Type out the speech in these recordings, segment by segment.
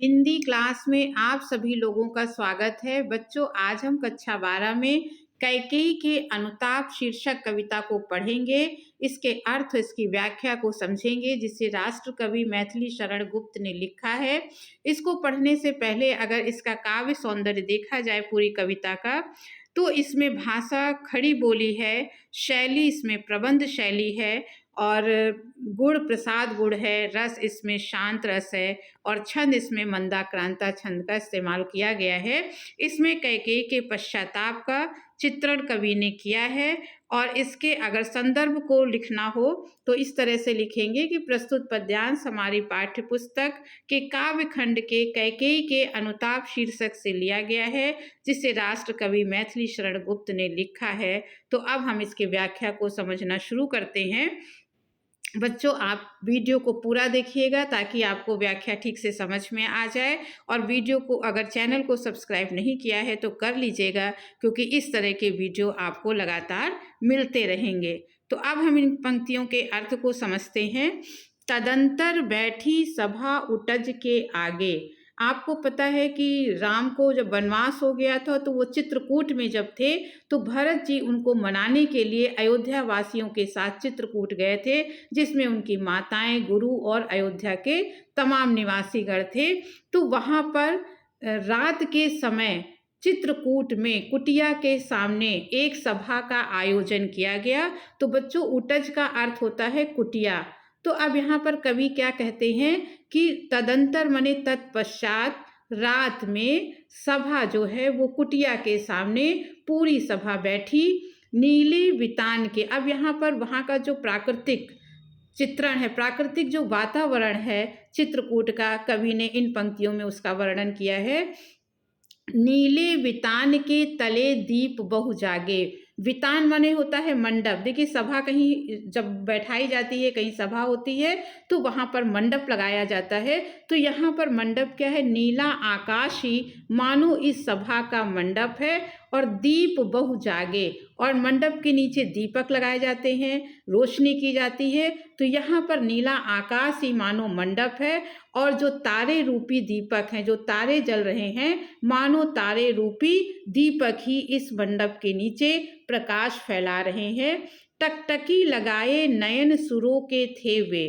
Hindi class में आप सभी लोगों का स्वागत है। बच्चों, आज हम कक्षा 12 में कैकेयी के अनुताप शीर्षक कविता को पढ़ेंगे। इसके अर्थ, इसकी व्याख्या को समझेंगे, जिसे राष्ट्र कवि मैथिली शरण गुप्त ने लिखा है। इसको पढ़ने से पहले अगर इसका काव्य सौंदर्य देखा जाए पूरी कविता का, तो इसमें भाषा खड़ी बोली है, शैली इसमें प्रबंध शैली है, और गुण प्रसाद गुण है, रस इसमें शांत रस है, और छंद इसमें मंदाक्रांता छंद का इस्तेमाल किया गया है। इसमें कैकेयी के पश्चाताप का चित्रण कवि ने किया है। और इसके अगर संदर्भ को लिखना हो तो इस तरह से लिखेंगे कि प्रस्तुत पद्यांश हमारी पाठ्य पुस्तक के काव्य खंड के कैकेयी के अनुताप शीर्षक से लिया गया है, जिसे राष्ट्र कवि मैथिली शरण गुप्त ने लिखा है। तो अब हम इसकी व्याख्या को समझना शुरू करते हैं। बच्चों, आप वीडियो को पूरा देखिएगा ताकि आपको व्याख्या ठीक से समझ में आ जाए। और वीडियो को, अगर चैनल को सब्सक्राइब नहीं किया है तो कर लीजिएगा, क्योंकि इस तरह के वीडियो आपको लगातार मिलते रहेंगे। तो अब हम इन पंक्तियों के अर्थ को समझते हैं। तदंतर बैठी सभा उटज के आगे। आपको पता है कि राम को जब वनवास हो गया था तो वो चित्रकूट में जब थे तो भरत जी उनको मनाने के लिए अयोध्या वासियों के साथ चित्रकूट गए थे, जिसमें उनकी माताएं, गुरु और अयोध्या के तमाम निवासीगण थे। तो वहाँ पर रात के समय चित्रकूट में कुटिया के सामने एक सभा का आयोजन किया गया। तो बच्चों, उटज का अर्थ होता है कुटिया। तो अब यहाँ पर कवि क्या कहते हैं कि तदंतर माने तत्पश्चात रात में सभा जो है वो कुटिया के सामने पूरी सभा बैठी नीले वितान के। अब यहाँ पर वहाँ का जो प्राकृतिक चित्रण है, प्राकृतिक जो वातावरण है चित्रकूट का, कवि ने इन पंक्तियों में उसका वर्णन किया है। नीले वितान के तले दीप बहु जागे। वितान माने होता है मंडप। देखिए, सभा कहीं जब बैठाई जाती है, कहीं सभा होती है तो वहाँ पर मंडप लगाया जाता है। तो यहाँ पर मंडप क्या है? नीला आकाश ही मानो इस सभा का मंडप है। और दीप बहु जागे, और मंडप के नीचे दीपक लगाए जाते हैं, रोशनी की जाती है। तो यहाँ पर नीला आकाश ही मानो मंडप है, और जो तारे रूपी दीपक हैं, जो तारे जल रहे हैं, मानो तारे रूपी दीपक ही इस मंडप के नीचे प्रकाश फैला रहे हैं। टकटकी लगाए नयन सुरों के थे वे।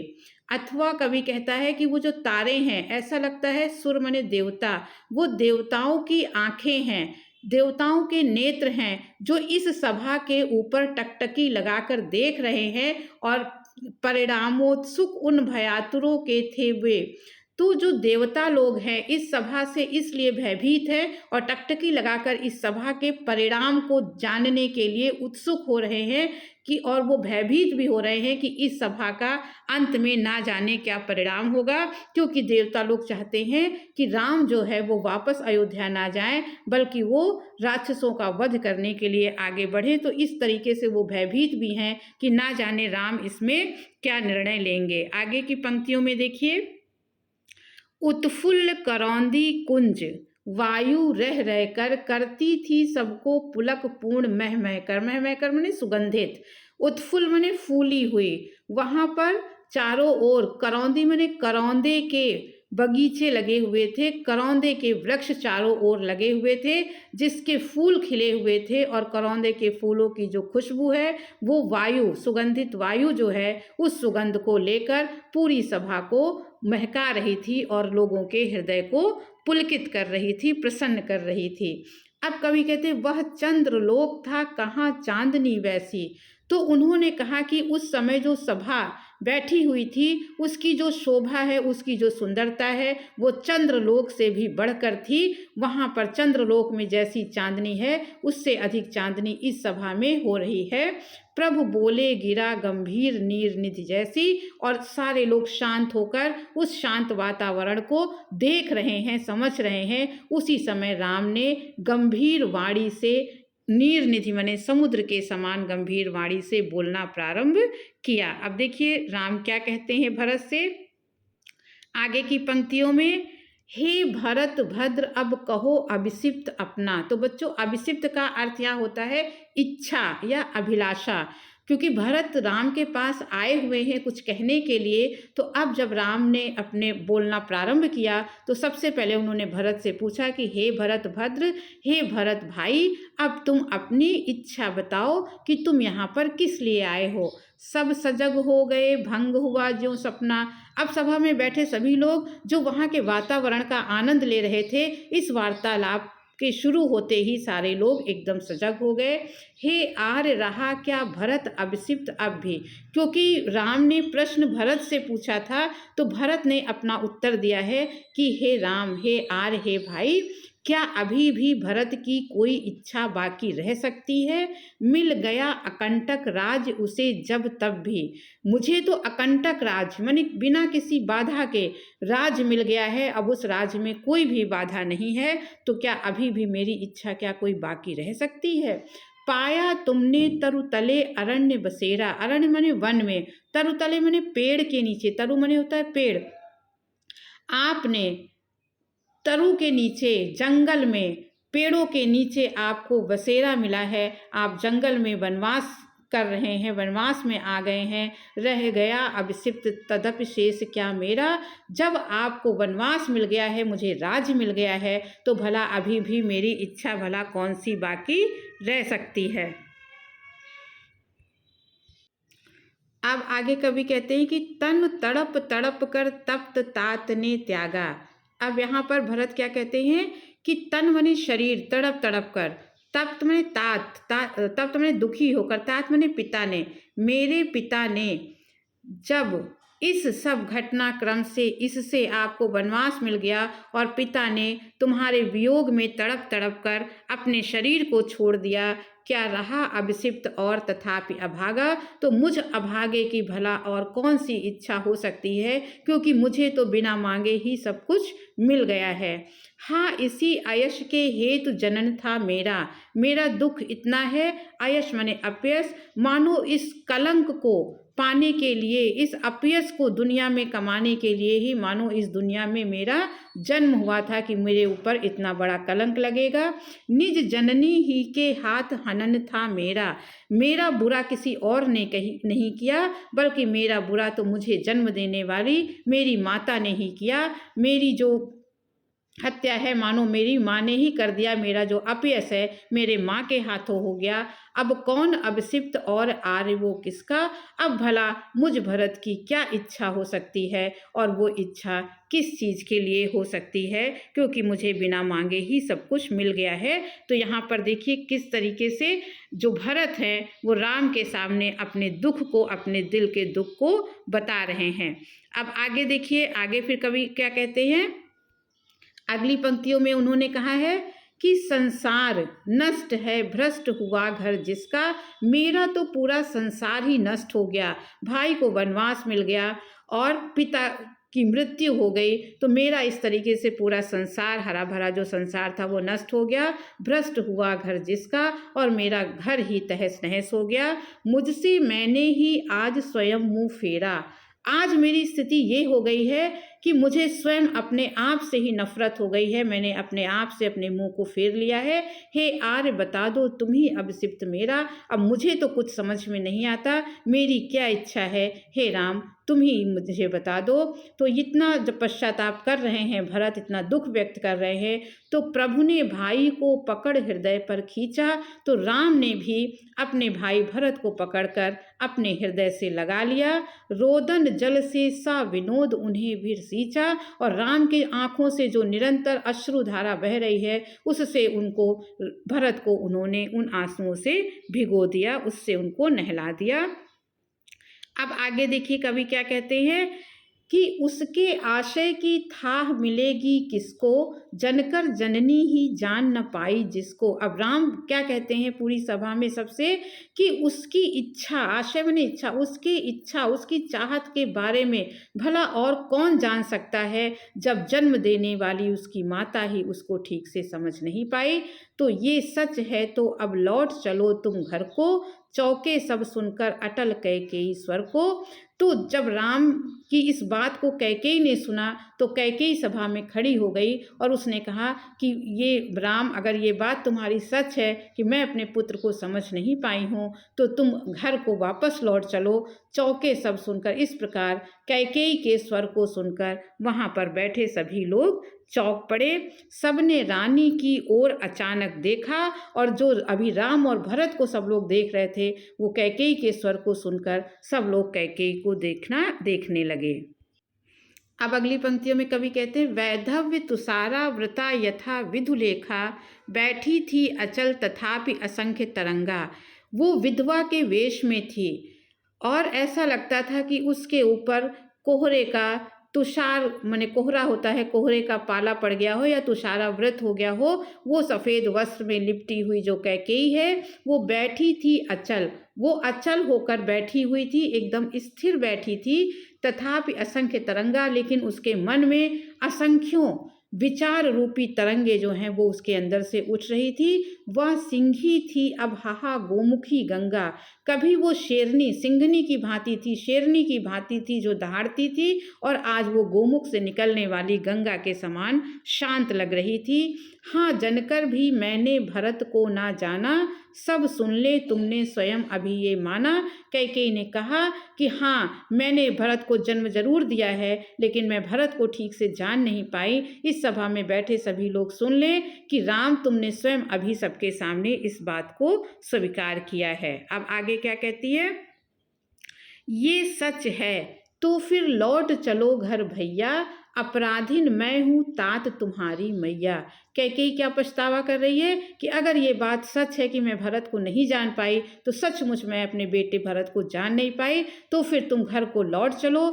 अथवा कवि कहता है कि वो जो तारे हैं, ऐसा लगता है सुर माने देवता, वो देवताओं की आंखें हैं, देवताओं के नेत्र हैं, जो इस सभा के ऊपर टकटकी लगाकर देख रहे हैं। और परिणामोत्सुक उन भयातुरों के थे वे। तो जो देवता लोग हैं इस सभा से इसलिए भयभीत है और टकटकी लगाकर इस सभा के परिणाम को जानने के लिए उत्सुक हो रहे हैं कि, और वो भयभीत भी हो रहे हैं कि इस सभा का अंत में ना जाने क्या परिणाम होगा। क्योंकि देवता लोग चाहते हैं कि राम जो है वो वापस अयोध्या ना जाए, बल्कि वो राक्षसों का वध करने के लिए आगे बढ़े। तो इस तरीके से वो भयभीत भी हैं कि ना जाने राम इसमें क्या निर्णय लेंगे। आगे की पंक्तियों में देखिए। उत्फुल्ल करौंदी कुंज वायु रह रहकर करती थी सबको पुलक पूर्ण मह मह कर। मह मह कर माने सुगंधित, उत्फुल्ल माने फूली हुई। वहाँ पर चारों ओर करौंदी माने करौंदे के बगीचे लगे हुए थे, करौंदे के वृक्ष चारों ओर लगे हुए थे, जिसके फूल खिले हुए थे। और करौंदे के फूलों की जो खुशबू है वो वायु, सुगंधित वायु जो है, उस सुगंध को लेकर पूरी सभा को महका रही थी और लोगों के हृदय को पुलकित कर रही थी, प्रसन्न कर रही थी। अब कवि कहते वह चंद्रलोक था कहाँ चांदनी वैसी। तो उन्होंने कहा कि उस समय जो सभा बैठी हुई थी उसकी जो शोभा है, उसकी जो सुंदरता है, वो चंद्रलोक से भी बढ़कर थी। वहाँ पर चंद्रलोक में जैसी चांदनी है उससे अधिक चांदनी इस सभा में हो रही है। प्रभु बोले गिरा गंभीर नीर निधि जैसी। और सारे लोग शांत होकर उस शांत वातावरण को देख रहे हैं, समझ रहे हैं। उसी समय राम ने गंभीर वाणी से, नीर निधि माने समुद्र के समान गंभीर वाणी से बोलना प्रारंभ किया। अब देखिए राम क्या कहते हैं भरत से आगे की पंक्तियों में। हे भरत भद्र अब कहो अभिषिप्त अपना। तो बच्चों, अभिषिप्त का अर्थ यहाँ होता है इच्छा या अभिलाषा। क्योंकि भरत राम के पास आए हुए हैं कुछ कहने के लिए। तो अब जब राम ने अपने बोलना प्रारंभ किया तो सबसे पहले उन्होंने भरत से पूछा कि हे भरत भद्र, हे भरत भाई, अब तुम अपनी इच्छा बताओ कि तुम यहाँ पर किस लिए आए हो। सब सजग हो गए, भंग हुआ ज्यों सपना। अब सभा में बैठे सभी लोग जो वहाँ के वातावरण का आनंद ले रहे थे, इस वार्तालाप के शुरू होते ही सारे लोग एकदम सजग हो गए। हे आर्य, रहा क्या भरत अभिषिप्त अब भी? क्योंकि राम ने प्रश्न भरत से पूछा था तो भरत ने अपना उत्तर दिया है कि हे राम, हे आर्य, हे भाई, क्या अभी भी भरत की कोई इच्छा बाकी रह सकती है? मिल गया अकंटक राज उसे जब तब भी। मुझे तो अकंटक राज माने बिना किसी बाधा के राज मिल गया है, अब उस राज में कोई भी बाधा नहीं है, तो क्या अभी भी मेरी इच्छा क्या कोई बाकी रह सकती है? पाया तुमने तरुतले अरण्य बसेरा, अरण्य माने वन में, तरुतले माने पेड़ के नीचे, तरु माने होता है पेड़। आपने तरु के नीचे, जंगल में, पेड़ों के नीचे आपको बसेरा मिला है। आप जंगल में वनवास कर रहे हैं, वनवास में आ गए हैं। रह गया अभिषिप्त तदपि शेष क्या मेरा? जब आपको वनवास मिल गया है, मुझे राज्य मिल गया है, तो भला अभी भी मेरी इच्छा भला कौन सी बाकी रह सकती है? अब आगे कवि कहते हैं कि तन तड़प तड़प कर तप्त तात ने त्यागा। अब यहाँ पर भरत क्या कहते हैं कि तन मने शरीर, तड़प तड़प कर, तप्त मने तप्त मने दुखी होकर, तात मने पिता ने, मेरे पिता ने जब इस सब घटनाक्रम से, इससे आपको वनवास मिल गया और पिता ने तुम्हारे वियोग में तड़प तड़प कर अपने शरीर को छोड़ दिया, क्या रहा अभिषिप्त और तथापि अभागा? तो मुझ अभागे की भला और कौन सी इच्छा हो सकती है, क्योंकि मुझे तो बिना मांगे ही सब कुछ मिल गया है। हाँ, इसी अयश के हेतु जनन था मेरा, मेरा दुख इतना है, अयश माने अपयश, मानो इस कलंक को पाने के लिए, इस अपयश को दुनिया में कमाने के लिए ही मानो इस दुनिया में मेरा जन्म हुआ था कि मेरे ऊपर इतना बड़ा कलंक लगेगा। निज जननी ही के हाथ हनन था मेरा, मेरा बुरा किसी और ने नहीं किया, बल्कि मेरा बुरा तो मुझे जन्म देने वाली मेरी माता ने ही किया। मेरी जो हत्या है मानो मेरी माँ ने ही कर दिया, मेरा जो अपयश है मेरे माँ के हाथों हो गया। अब कौन अभिषिप्त और आर्य वो किसका? अब भला मुझ भरत की क्या इच्छा हो सकती है, और वो इच्छा किस चीज़ के लिए हो सकती है, क्योंकि मुझे बिना मांगे ही सब कुछ मिल गया है। तो यहाँ पर देखिए किस तरीके से जो भरत हैं वो राम के सामने अपने दुख को, अपने दिल के दुख को बता रहे हैं। अब आगे देखिए, आगे फिर कवि क्या कहते हैं, अगली पंक्तियों में उन्होंने कहा है कि संसार नष्ट है, भ्रष्ट हुआ घर जिसका, मेरा तो पूरा संसार ही नष्ट हो गया। भाई को वनवास मिल गया और पिता की मृत्यु हो गई, तो मेरा इस तरीके से पूरा संसार, हरा भरा जो संसार था वो नष्ट हो गया। भ्रष्ट हुआ घर जिसका, और मेरा घर ही तहस नहस हो गया। मुझसे मैंने ही आज स्वयं मुँह फेरा, आज मेरी स्थिति ये हो गई है कि मुझे स्वयं अपने आप से ही नफरत हो गई है, मैंने अपने आप से अपने मुंह को फेर लिया है। हे आर्य, बता दो तुम ही अभिषिप्त मेरा, अब मुझे तो कुछ समझ में नहीं आता, मेरी क्या इच्छा है, हे राम तुम ही मुझे बता दो। तो इतना जब पश्चाताप कर रहे हैं भरत, इतना दुख व्यक्त कर रहे हैं, तो प्रभु ने भाई को पकड़ हृदय पर खींचा, तो राम ने भी अपने भाई भरत को पकड़कर अपने हृदय से लगा लिया। रोदन जल से सा विनोद उन्हें भी सींचा, और राम की आंखों से जो निरंतर अश्रुधारा बह रही है, उससे उनको, भरत को उन्होंने उन आंसुओं से भिगो दिया, उससे उनको नहला दिया। अब आगे देखिए कवि क्या कहते हैं कि उसके आशय की थाह मिलेगी किसको, जनकर जननी ही जान न पाई जिसको। अब राम क्या कहते हैं पूरी सभा में सबसे कि उसकी इच्छा, आशय माने इच्छा, उसकी इच्छा, उसकी चाहत के बारे में भला और कौन जान सकता है, जब जन्म देने वाली उसकी माता ही उसको ठीक से समझ नहीं पाई। तो ये सच है, तो अब लौट चलो तुम घर को, चौके सब सुनकर अटल कैकेयी स्वर को। तो जब राम की इस बात को कैकेयी ने सुना तो कैकेयी सभा में खड़ी हो गई और उसने कहा कि ये राम, अगर ये बात तुम्हारी सच है कि मैं अपने पुत्र को समझ नहीं पाई हूँ तो तुम घर को वापस लौट चलो। चौके सब सुनकर, इस प्रकार कैकेयी के स्वर को सुनकर वहाँ पर बैठे सभी लोग चौंक पड़े। सबने रानी की ओर अचानक देखा और जो अभी राम और भरत को सब लोग देख रहे थे वो कैकेयी के स्वर को सुनकर सब लोग कैकेयी को देखने लगे। अब अगली पंक्तियों में कवि कहते हैं, वैधव्य तुषारा व्रता यथा विधुलेखा, बैठी थी अचल तथापि असंख्य तरंगा। वो विधवा के वेश में थी और ऐसा लगता था कि उसके ऊपर कोहरे का, तुषार माने कोहरा होता है, कोहरे का पाला पड़ गया हो या तुषारावृत हो गया हो। वो सफ़ेद वस्त्र में लिपटी हुई जो कैकेयी है वो बैठी थी अचल, वो अचल होकर बैठी हुई थी, एकदम स्थिर बैठी थी। तथापि असंख्य तरंगा, लेकिन उसके मन में असंख्यों विचार रूपी तरंगे जो हैं वो उसके अंदर से उठ रही थी। वह सिंही थी अब हाहा गोमुखी गंगा, कभी वो शेरनी सिंघनी की भांति थी, शेरनी की भांति थी जो दहाड़ती थी, और आज वो गोमुख से निकलने वाली गंगा के समान शांत लग रही थी। हाँ जनकर भी मैंने भरत को ना जाना, सब सुन ले तुमने स्वयं अभी ये माना। कैकेयी ने कहा कि हाँ मैंने भरत को जन्म जरूर दिया है लेकिन मैं भरत को ठीक से जान नहीं पाई। इस सभा में बैठे सभी लोग सुन ले कि राम तुमने स्वयं अभी सबके सामने इस बात को स्वीकार किया है। अब आगे क्या कहती है, ये सच है तो फिर लौट चलो घर भैया, अपराधीन मैं हूँ तात तुम्हारी मैया। कैकेयी क्या पछतावा कर रही है कि अगर ये बात सच है कि मैं भरत को नहीं जान पाई तो सचमुच मैं अपने बेटे भरत को जान नहीं पाई, तो फिर तुम घर को लौट चलो।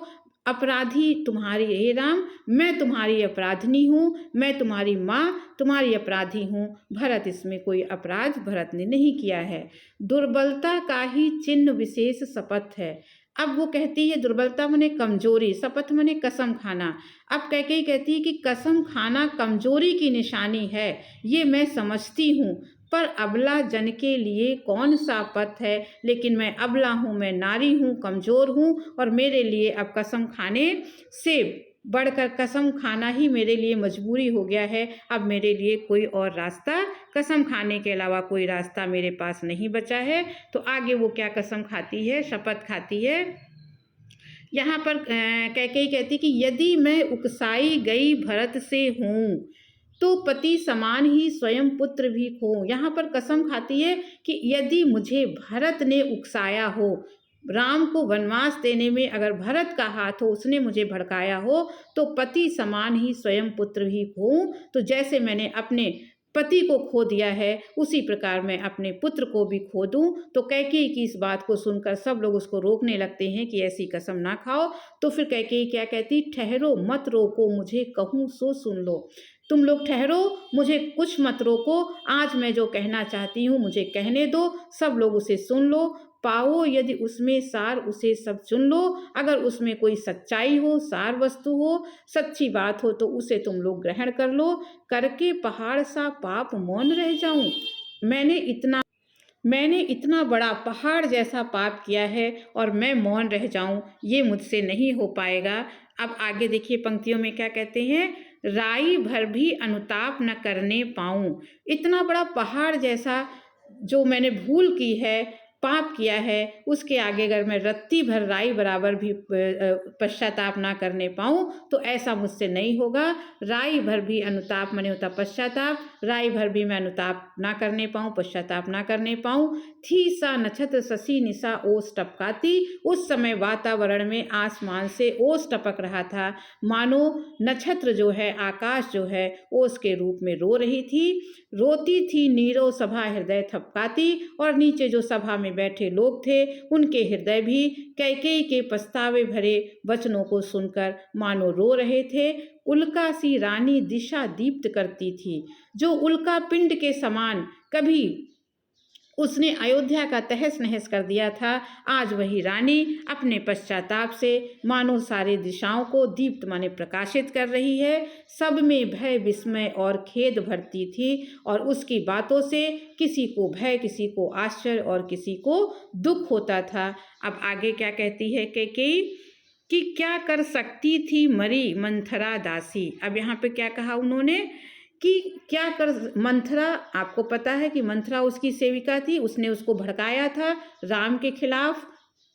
अपराधी तुम्हारी, हे राम मैं तुम्हारी अपराधिनी हूँ, मैं तुम्हारी माँ तुम्हारी अपराधी हूँ। भरत इसमें कोई अपराध भरत ने नहीं किया है। दुर्बलता का ही चिन्ह विशेष शपथ है। अब वो कहती है दुर्बलता मने कमजोरी, शपथ मने कसम खाना। अब कैकेयी कहती है कि कसम खाना कमजोरी की निशानी है, ये मैं समझती हूँ, पर अबला जन के लिए कौन सा पथ है। लेकिन मैं अबला हूँ, मैं नारी हूँ, कमजोर हूँ, और मेरे लिए अब कसम खाने से बढ़कर कसम खाना ही मेरे लिए मजबूरी हो गया है। अब मेरे लिए कोई और रास्ता, कसम खाने के अलावा कोई रास्ता मेरे पास नहीं बचा है। तो आगे वो क्या कसम खाती है, शपथ खाती है। यहाँ पर कैकेयी कहती कि यदि मैं उकसाई गई भरत से हूँ तो पति समान ही स्वयं पुत्र भी खो। यहाँ पर कसम खाती है कि यदि मुझे भरत ने उकसाया हो, राम को वनवास देने में अगर भरत का हाथ हो, उसने मुझे भड़काया हो, तो पति समान ही स्वयं पुत्र भी खो। तो जैसे मैंने अपने पति को खो दिया है उसी प्रकार मैं अपने पुत्र को भी खो दूं। तो कैकेयी की इस बात को सुनकर सब लोग उसको रोकने लगते हैं कि ऐसी कसम ना खाओ। तो फिर कैकेयी क्या कहती, ठहरो मत रोको मुझे कहूँ सो सुन लो। तुम लोग ठहरो, मुझे कुछ मत रोको, आज मैं जो कहना चाहती हूँ मुझे कहने दो, सब लोग उसे सुन लो। पाओ यदि उसमें सार उसे सब चुन लो, अगर उसमें कोई सच्चाई हो, सार वस्तु हो, सच्ची बात हो तो उसे तुम लोग ग्रहण कर लो। करके पहाड़ सा पाप मौन रह जाऊं, मैंने इतना बड़ा पहाड़ जैसा पाप किया है और मैं मौन रह जाऊं, ये मुझसे नहीं हो पाएगा। अब आगे देखिए पंक्तियों में क्या कहते हैं, राई भर भी अनुताप न करने पाऊं। इतना बड़ा पहाड़ जैसा जो मैंने भूल की है, पाप किया है, उसके आगे अगर मैं रत्ती भर राई बराबर भी पश्चाताप ना करने पाऊँ तो ऐसा मुझसे नहीं होगा। राई भर भी अनुताप माने होता पश्चाताप, राई भर भी मैं अनुताप ना करने पाऊँ, पश्चाताप ना करने पाऊँ। थी सा नक्षत्र शशि निशा ओस टपकाती, उस समय वातावरण में आसमान से ओस टपक रहा था, मानो नक्षत्र जो है, आकाश जो है ओस के रूप में रो रही थी। रोती थी नीरो सभा हृदय थपकाती, और नीचे जो सभा में बैठे लोग थे उनके हृदय भी कैकेयी के पछतावे भरे वचनों को सुनकर मानो रो रहे थे। उल्का सी रानी दिशा दीप्त करती थी, जो उल्का पिंड के समान कभी उसने अयोध्या का तहस नहस कर दिया था, आज वही रानी अपने पश्चाताप से मानो सारे दिशाओं को दीप्त माने प्रकाशित कर रही है। सब में भय, विस्मय और खेद भरती थी और उसकी बातों से किसी को भय, किसी को आश्चर्य और किसी को दुख होता था। अब आगे क्या कहती है कैकेयी कि क्या कर सकती थी मरी मंथरा दासी। अब यहाँ पे क्या कहा उन्होंने कि क्या कर, मंथरा, आपको पता है कि मंथरा उसकी सेविका थी, उसने उसको भड़काया था राम के खिलाफ,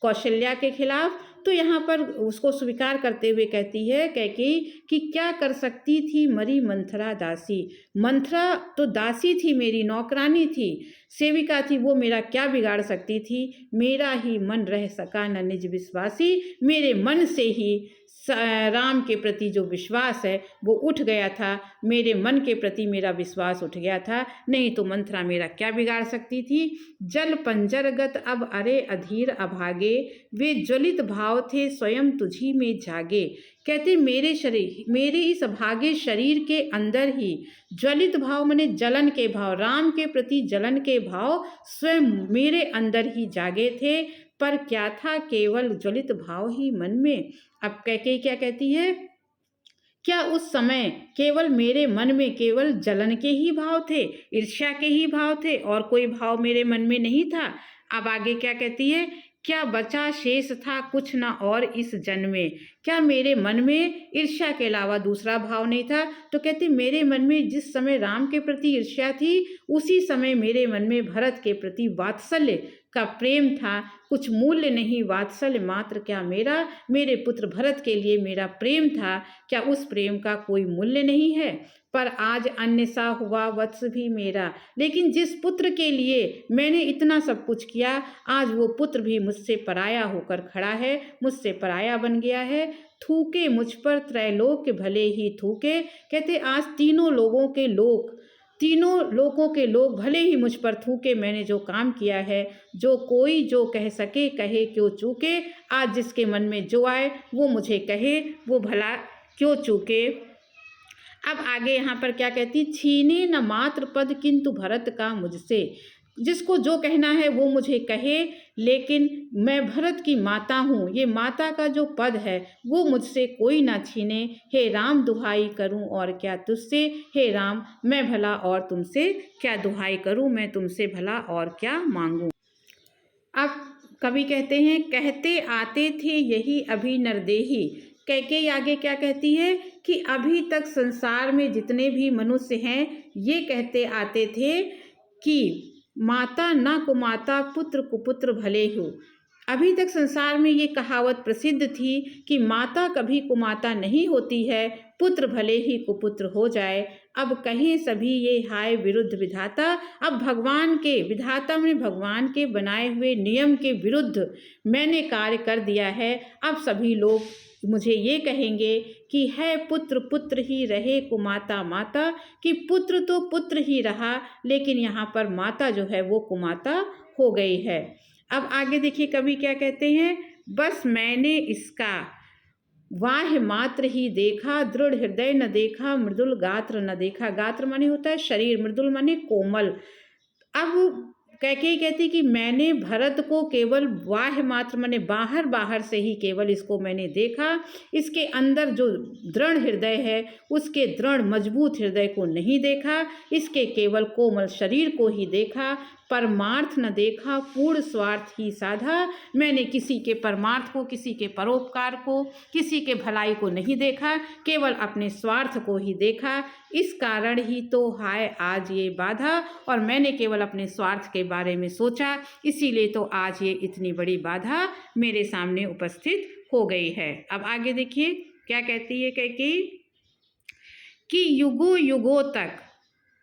कौशल्या के खिलाफ। तो यहाँ पर उसको स्वीकार करते हुए कहती है कैकेयी कि क्या कर सकती थी मरी मंथरा दासी। मंथरा तो दासी थी, मेरी नौकरानी थी, सेविका थी, वो मेरा क्या बिगाड़ सकती थी। मेरा ही मन रह सका न निज विश्वासी, मेरे मन से ही राम के प्रति जो विश्वास है वो उठ गया था, मेरे मन के प्रति मेरा विश्वास उठ गया था, नहीं तो मंथरा मेरा क्या बिगाड़ सकती थी। जल पंजरगत अब अरे अधीर अभागे, वे ज्वलित भाव थे स्वयं तुझी में जागे। कहते मेरे शरीर, मेरे इस अभागे शरीर के अंदर ही ज्वलित भाव माने जलन के भाव, राम के प्रति जलन के भाव स्वयं मेरे अंदर ही जागे थे, पर क्या था केवल ज्वलित भाव ही मन में। अब कैकेयी क्या कहती है, क्या उस समय केवल मेरे मन में केवल जलन के ही भाव थे, ईर्ष्या के ही भाव थे और कोई भाव मेरे मन में नहीं था। अब आगे क्या कहती है, क्या बचा शेष था कुछ ना और इस जन्म में। क्या मेरे मन में ईर्ष्या के अलावा दूसरा भाव नहीं था। तो कहती मेरे मन में जिस समय राम के प्रति ईर्ष्या थी, उसी समय मेरे मन में भरत के प्रति वात्सल्य का प्रेम था, कुछ मूल्य नहीं, वात्सल्य मात्र क्या मेरा, मेरे पुत्र भरत के लिए मेरा प्रेम था, क्या उस प्रेम का कोई मूल्य नहीं है। पर आज अन्य सा हुआ वत्स भी मेरा, लेकिन जिस पुत्र के लिए मैंने इतना सब कुछ किया, आज वो पुत्र भी मुझसे पराया होकर खड़ा है, मुझसे पराया बन गया है। थूके मुझ पर त्रैलोक्य भले ही थूके। कहते आज तीनों लोगों के लोग भले ही मुझ पर थूके, मैंने जो काम किया है, जो कोई जो कह सके कहे क्यों चूके। आज जिसके मन में जो आए वो मुझे कहे, वो भला क्यों चूके। अब आगे यहाँ पर क्या कहती, छीने न मात्र पद किंतु भरत का मुझसे। जिसको जो कहना है वो मुझे कहे, लेकिन मैं भरत की माता हूँ, ये माता का जो पद है वो मुझसे कोई ना छीने। हे राम दुहाई करूँ और क्या तुझसे, हे राम मैं भला और तुमसे क्या दुहाई करूँ, मैं तुमसे भला और क्या मांगूँ। अब कवि कहते हैं, कहते आते थे यही अभी नरदेही। कैकेयी आगे क्या कहती है कि अभी तक संसार में जितने भी मनुष्य हैं ये कहते आते थे कि माता न कुमाता पुत्र कुपुत्र भले हो। अभी तक संसार में ये कहावत प्रसिद्ध थी कि माता कभी कुमाता नहीं होती है, पुत्र भले ही कुपुत्र हो जाए। अब कहें सभी ये हाय विरुद्ध विधाता। अब भगवान के, विधाता में भगवान के बनाए हुए नियम के विरुद्ध मैंने कार्य कर दिया है। अब सभी लोग मुझे ये कहेंगे कि है पुत्र पुत्र ही रहे कुमाता माता, कि पुत्र तो पुत्र ही रहा, लेकिन यहाँ पर माता जो है वो कुमाता हो गई है। अब आगे देखिए कवि क्या कहते हैं, बस मैंने इसका वाह मात्र ही देखा, दृढ़ हृदय न देखा, मृदुल गात्र न देखा। गात्र माने होता है शरीर, मृदुल माने कोमल। अब कैकेयी कहती कि मैंने भरत को केवल बाह्य मात्र माने बाहर बाहर से ही केवल इसको मैंने देखा, इसके अंदर जो दृढ़ हृदय है उसके दृढ़ मजबूत हृदय को नहीं देखा, इसके केवल कोमल शरीर को ही देखा। परमार्थ न देखा, पूर्ण स्वार्थ ही साधा। मैंने किसी के परमार्थ को, किसी के परोपकार को, किसी के भलाई को नहीं देखा, केवल अपने स्वार्थ को ही देखा। इस कारण ही तो हाय आज ये बाधा, और मैंने केवल अपने स्वार्थ के बारे में सोचा, इसीलिए तो आज ये इतनी बड़ी बाधा मेरे सामने उपस्थित हो गई है। अब आगे देखिए क्या कहती है कैकेयी कि युगों युगों तक,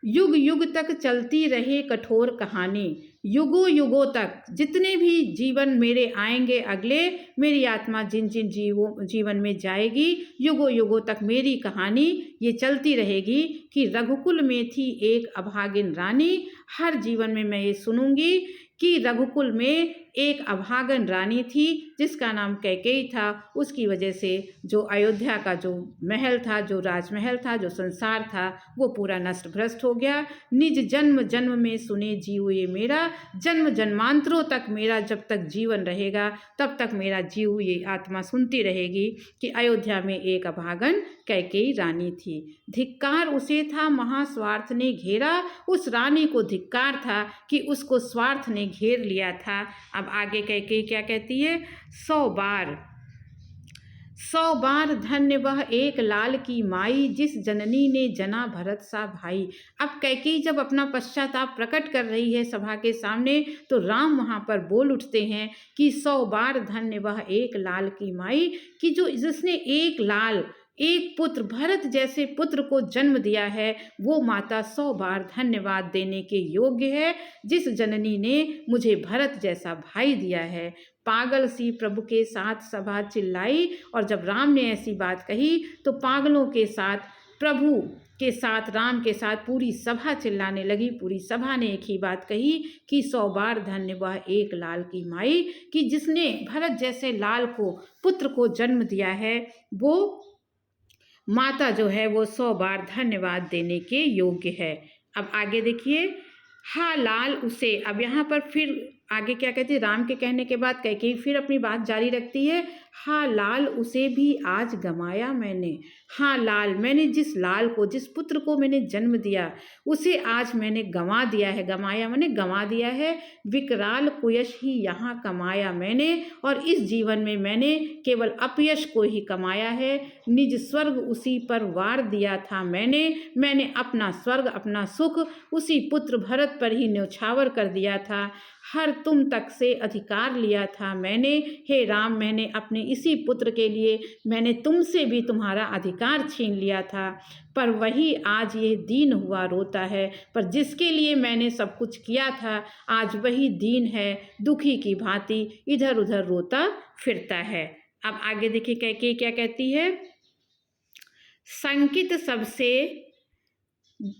युग युग तक चलती रहे कठोर कहानी। युगों युगों तक जितने भी जीवन मेरे आएंगे अगले, मेरी आत्मा जिन जिन जीवन में जाएगी, युगों युगों तक मेरी कहानी ये चलती रहेगी कि रघुकुल में थी एक अभागिन रानी। हर जीवन में मैं ये सुनूंगी कि रघुकुल में एक अभागन रानी थी जिसका नाम कैकेयी था। उसकी वजह से जो अयोध्या का जो महल था, जो राजमहल था, जो संसार था, वो पूरा नष्ट भ्रष्ट हो गया। निज जन्म जन्म में सुने जीव ये मेरा, जन्म जन्मांतरों तक मेरा जब तक जीवन रहेगा तब तक मेरा जीव ये आत्मा सुनती रहेगी कि अयोध्या में एक अभागन कैकेयी रानी थी। धिक्कार उसे था महास्वार्थ ने घेरा, उस रानी को धिक्कार था कि उसको स्वार्थ ने घेर लिया था। अब आगे कैकेयी क्या कहती है, 100 बार धन्य वह एक लाल की माई, जिस जननी ने जना भरत सा भाई। अब कैकेयी जब अपना पश्चाताप प्रकट कर रही है सभा के सामने, तो राम वहाँ पर बोल उठते हैं कि 100 बार धन्य वह एक लाल की माई, कि जो जिसने एक लाल, एक पुत्र, भरत जैसे पुत्र को जन्म दिया है, वो माता 100 बार धन्यवाद देने के योग्य है, जिस जननी ने मुझे भरत जैसा भाई दिया है। पागल सी प्रभु के साथ सभा चिल्लाई, और जब राम ने ऐसी बात कही तो पागलों के साथ, प्रभु के साथ, राम के साथ पूरी सभा चिल्लाने लगी। पूरी सभा ने एक ही बात कही कि 100 बार धन्य वह एक लाल की माई, कि जिसने भरत जैसे लाल को, पुत्र को जन्म दिया है, वो माता जो है वो 100 बार धन्यवाद देने के योग्य है। अब आगे देखिए, हा लाल उसे, अब यहाँ पर फिर आगे क्या कहती है, राम के कहने के बाद कैकेयी फिर अपनी बात जारी रखती है। हाँ लाल उसे भी आज गमाया मैंने, हाँ लाल, मैंने जिस लाल को, जिस पुत्र को मैंने जन्म दिया, उसे आज मैंने गंवा दिया है। गंवाया मैंने गंवा दिया है। विकराल कुयश ही यहाँ कमाया मैंने, और इस जीवन में मैंने केवल अपयश को ही कमाया है। निज स्वर्ग उसी पर वार दिया था मैंने अपना स्वर्ग, अपना सुख उसी पुत्र भरत पर ही न्यौछावर कर दिया था। हर तुम तक से अधिकार लिया था मैंने, हे राम, मैंने अपने इसी पुत्र के लिए मैंने तुमसे भी तुम्हारा अधिकार छीन लिया था। पर वही आज ये दीन हुआ रोता है, पर जिसके लिए मैंने सब कुछ किया था, आज वही दीन है, दुखी की भांति इधर उधर रोता फिरता है। अब आगे देखिए कैकेयी क्या कहती है, संकित सबसे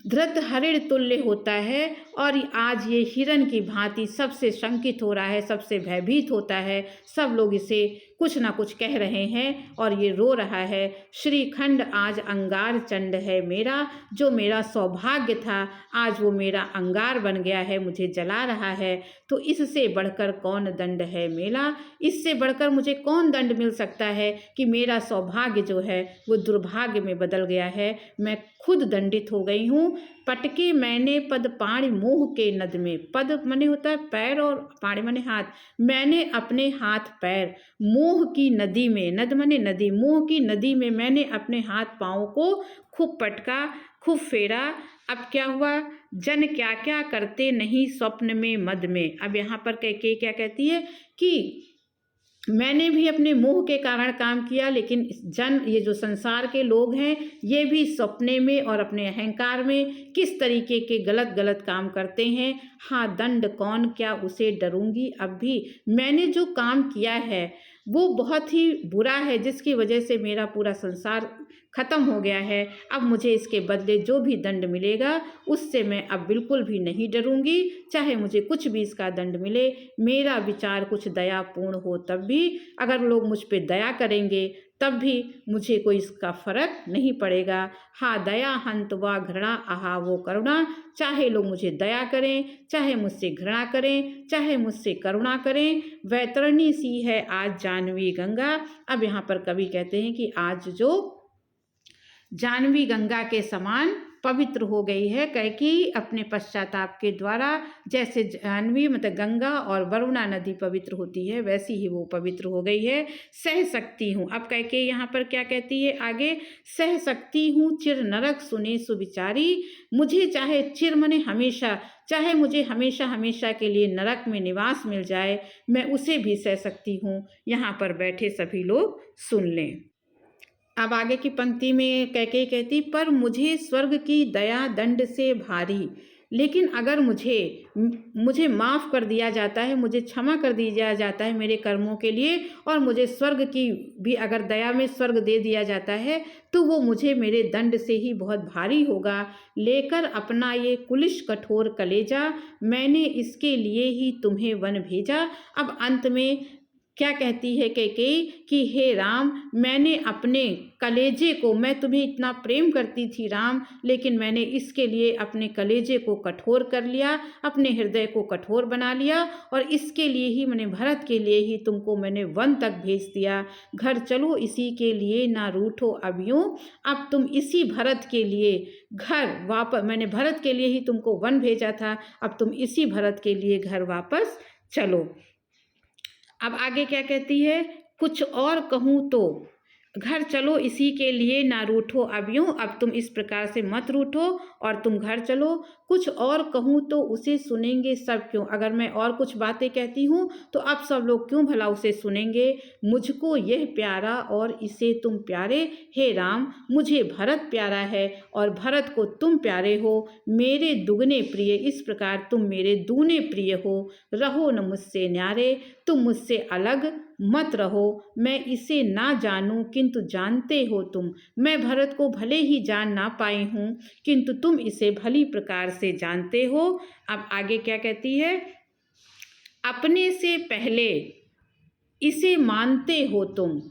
धृत हरिण तुल्य होता है, और आज ये हिरण की भांति सबसे शंकित हो रहा है, सबसे भयभीत होता है। सब लोग इसे कुछ ना कुछ कह रहे हैं और ये रो रहा है। श्रीखंड आज अंगार चंड है मेरा, जो मेरा सौभाग्य था आज वो मेरा अंगार बन गया है, मुझे जला रहा है। तो इससे बढ़कर कौन दंड है मेला, इससे बढ़कर मुझे कौन दंड मिल सकता है कि मेरा सौभाग्य जो है वो दुर्भाग्य में बदल गया है। मैं खुद दंडित हो गई हूँ। पटके मैंने पद पाणी मोह के नद में, पद मने होता है पैर और पाणी मने हाथ, मैंने अपने हाथ पैर मोह की नदी में, नद मने नदी, मोह की नदी में मैंने अपने हाथ पाँव को खूब पटका, खूब फेरा। अब क्या हुआ, जन क्या क्या करते नहीं स्वप्न में मद में। अब यहाँ पर कैकेयी क्या कहती है कि मैंने भी अपने मोह के कारण काम किया, लेकिन जन, ये जो संसार के लोग हैं, ये भी सपने में और अपने अहंकार में किस तरीके के गलत गलत काम करते हैं। हाँ दंड कौन क्या उसे डरूंगी, अब भी मैंने जो काम किया है वो बहुत ही बुरा है, जिसकी वजह से मेरा पूरा संसार खत्म हो गया है। अब मुझे इसके बदले जो भी दंड मिलेगा उससे मैं अब बिल्कुल भी नहीं डरूंगी, चाहे मुझे कुछ भी इसका दंड मिले। मेरा विचार कुछ दयापूर्ण हो तब भी, अगर लोग मुझ पे दया करेंगे तब भी मुझे कोई इसका फर्क नहीं पड़ेगा। हाँ दया हंत व घृणा आहा वो करुणा, चाहे लोग मुझे दया करें, चाहे मुझसे घृणा करें, चाहे मुझसे करुणा करें। वैतरणी सी है आज जानवी गंगा। अब यहाँ पर कवि कहते हैं कि आज जो जानवी गंगा के समान पवित्र हो गई है कैकेयी अपने पश्चाताप के द्वारा। जैसे जानवी मतलब गंगा और वरुणा नदी पवित्र होती है, वैसी ही वो पवित्र हो गई है। सह सकती हूँ, अब कैकेयी यहाँ पर क्या कहती है आगे, सह सकती हूँ चिर नरक सुने सुविचारी, मुझे चाहे चिर मने हमेशा, चाहे मुझे हमेशा हमेशा के लिए नरक में निवास मिल जाए, मैं उसे भी सह सकती हूँ। यहाँ पर बैठे सभी लोग सुन लें। अब आगे की पंक्ति में कैकेयी कहती, पर मुझे स्वर्ग की दया दंड से भारी, लेकिन अगर मुझे माफ़ कर दिया जाता है, मुझे क्षमा कर दिया जाता है मेरे कर्मों के लिए, और मुझे स्वर्ग की भी अगर दया में स्वर्ग दे दिया जाता है, तो वो मुझे मेरे दंड से ही बहुत भारी होगा। लेकर अपना ये कुलिश कठोर कलेजा, मैंने इसके लिए ही तुम्हें वन भेजा। अब अंत में क्या कहती है कैकेयी कि हे राम, मैंने अपने कलेजे को, मैं तुम्हें इतना प्रेम करती थी राम, लेकिन मैंने इसके लिए अपने कलेजे को कठोर कर लिया, अपने हृदय को कठोर बना लिया, और इसके लिए ही मैंने, भरत के लिए ही तुमको मैंने वन तक भेज दिया। घर चलो इसी के लिए ना रूठो अब यूं, अब तुम इसी भरत के लिए घर वापस, मैंने भरत के लिए ही तुमको वन भेजा था, अब तुम इसी भरत के लिए घर वापस चलो। अब आगे क्या कहती है, कुछ और कहूँ तो, घर चलो इसी के लिए ना रूठो अब यूं, अब तुम इस प्रकार से मत रूठो और तुम घर चलो। कुछ और कहूँ तो उसे सुनेंगे सब क्यों, अगर मैं और कुछ बातें कहती हूँ तो अब सब लोग क्यों भला उसे सुनेंगे। मुझको यह प्यारा और इसे तुम प्यारे, हे राम मुझे भरत प्यारा है और भरत को तुम प्यारे हो, मेरे दुगने प्रिय इस प्रकार तुम मेरे दूने प्रिय हो। रहो न मुझसे न्यारे, तुम मुझसे अलग मत रहो, मैं इसे ना जानूं किंतु जानते हो तुम, मैं भरत को भले ही जान ना पाई हूँ किंतु तुम इसे भली प्रकार से जानते हो। अब आगे क्या कहती है, अपने से पहले इसे मानते हो तुम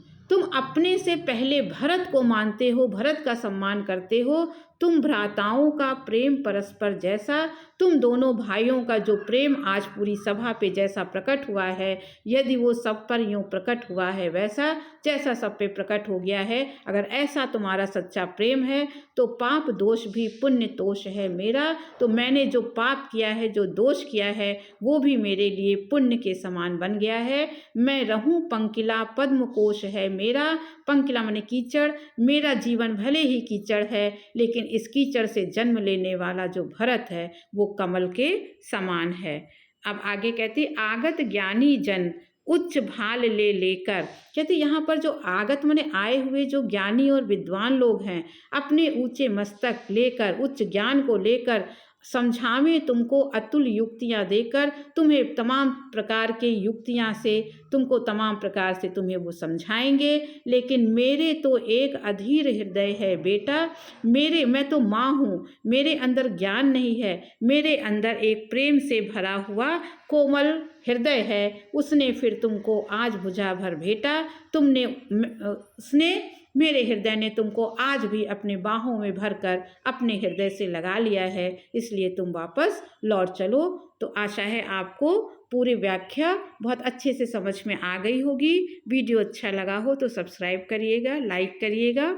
अपने से पहले भरत को मानते हो, भरत का सम्मान करते हो। तुम भ्राताओं का प्रेम परस्पर जैसा, तुम दोनों भाइयों का जो प्रेम आज पूरी सभा पे जैसा प्रकट हुआ है, यदि वो सब पर यूँ प्रकट हुआ है वैसा, जैसा सब पे प्रकट हो गया है, अगर ऐसा तुम्हारा सच्चा प्रेम है तो पाप दोष भी पुण्य तोष है मेरा। तो मैंने जो पाप किया है, जो दोष किया है, वो भी मेरे लिए पुण्य के समान बन गया है। मैं रहूं पंकिला, पद्म कोश है मेरा, पंकिला माने कीचड़, मेरा जीवन भले ही कीचड़ है लेकिन इस कीचड़ से जन्म लेने वाला जो भरत है वो कमल के समान है। अब आगे कहती, आगत ज्ञानी जन उच्च भाल ले लेकर, कहती यहाँ पर जो आगत माने आए हुए जो ज्ञानी और विद्वान लोग हैं, अपने ऊंचे मस्तक लेकर, उच्च ज्ञान को लेकर समझावे तुमको अतुल युक्तियाँ देकर, तुम्हें तमाम प्रकार के युक्तियाँ से, तुमको तमाम प्रकार से तुम्हें वो समझाएंगे। लेकिन मेरे तो एक अधीर हृदय है बेटा, मैं तो माँ हूँ, मेरे अंदर ज्ञान नहीं है, मेरे अंदर एक प्रेम से भरा हुआ कोमल हृदय है, उसने फिर तुमको आज भुजा भर भेटा, उसने मेरे हृदय ने तुमको आज भी अपने बाहों में भरकर अपने हृदय से लगा लिया है, इसलिए तुम वापस लौट चलो। तो आशा है आपको पूरी व्याख्या बहुत अच्छे से समझ में आ गई होगी। वीडियो अच्छा लगा हो तो सब्सक्राइब करिएगा, लाइक करिएगा,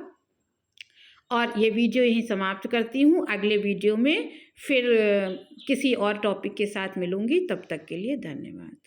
और ये वीडियो यहीं समाप्त करती हूँ। अगले वीडियो में फिर किसी और टॉपिक के साथ मिलूँगी, तब तक के लिए धन्यवाद।